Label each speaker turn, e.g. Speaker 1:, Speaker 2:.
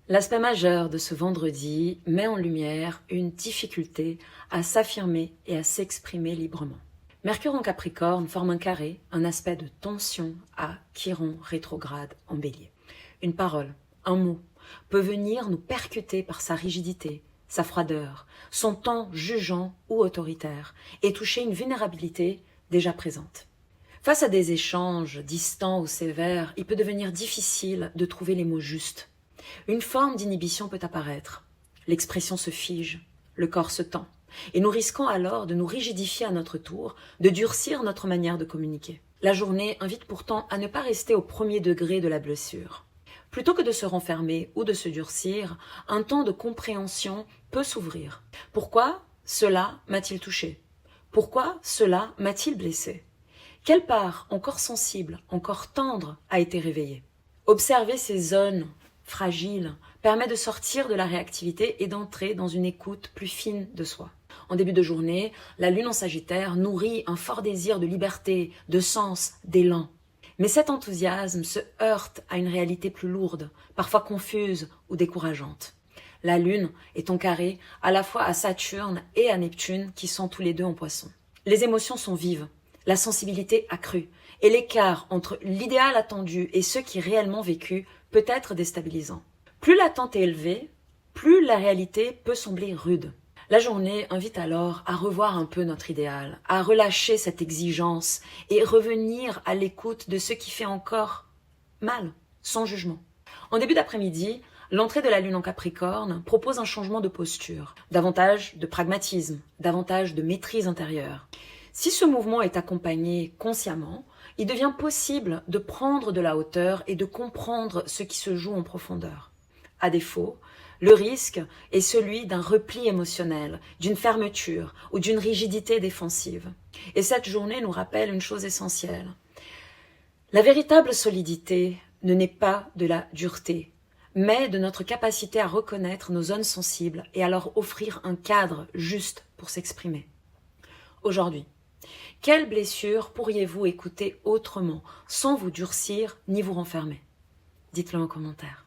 Speaker 1: L'aspect majeur de ce vendredi met en lumière une difficulté à s'affirmer et à s'exprimer librement. Mercure en Capricorne forme un carré, un aspect de tension à Chiron rétrograde en Bélier. Une parole, un mot, peut venir nous percuter par sa rigidité, sa froideur, son ton jugeant ou autoritaire, et toucher une vulnérabilité déjà présente. Face à des échanges distants ou sévères, il peut devenir difficile de trouver les mots justes. Une forme d'inhibition peut apparaître. L'expression se fige, le corps se tend, et nous risquons alors de nous rigidifier à notre tour, de durcir notre manière de communiquer. La journée invite pourtant à ne pas rester au premier degré de la blessure. Plutôt que de se renfermer ou de se durcir, un temps de compréhension peut s'ouvrir. Pourquoi cela m'a-t-il touché? Pourquoi cela m'a-t-il blessé? Quelle part encore sensible, encore tendre a été réveillée? Observer ces zones fragiles permet de sortir de la réactivité et d'entrer dans une écoute plus fine de soi. En début de journée, la lune en Sagittaire nourrit un fort désir de liberté, de sens, d'élan. Mais cet enthousiasme se heurte à une réalité plus lourde, parfois confuse ou décourageante. La lune est en carré à la fois à Saturne et à Neptune qui sont tous les deux en Poisson. Les émotions sont vives, la sensibilité accrue, et l'écart entre l'idéal attendu et ce qui est réellement vécu peut être déstabilisant. Plus l'attente est élevée, plus la réalité peut sembler rude. La journée invite alors à revoir un peu notre idéal, à relâcher cette exigence et revenir à l'écoute de ce qui fait encore mal, sans jugement. En début d'après-midi, l'entrée de la lune en Capricorne propose un changement de posture, davantage de pragmatisme, davantage de maîtrise intérieure. Si ce mouvement est accompagné consciemment, il devient possible de prendre de la hauteur et de comprendre ce qui se joue en profondeur. À défaut, le risque est celui d'un repli émotionnel, d'une fermeture ou d'une rigidité défensive. Et cette journée nous rappelle une chose essentielle. La véritable solidité ne naît pas de la dureté, mais de notre capacité à reconnaître nos zones sensibles et à leur offrir un cadre juste pour s'exprimer. Aujourd'hui, quelle blessure pourriez-vous écouter autrement, sans vous durcir ni vous renfermer? Dites-le en commentaire.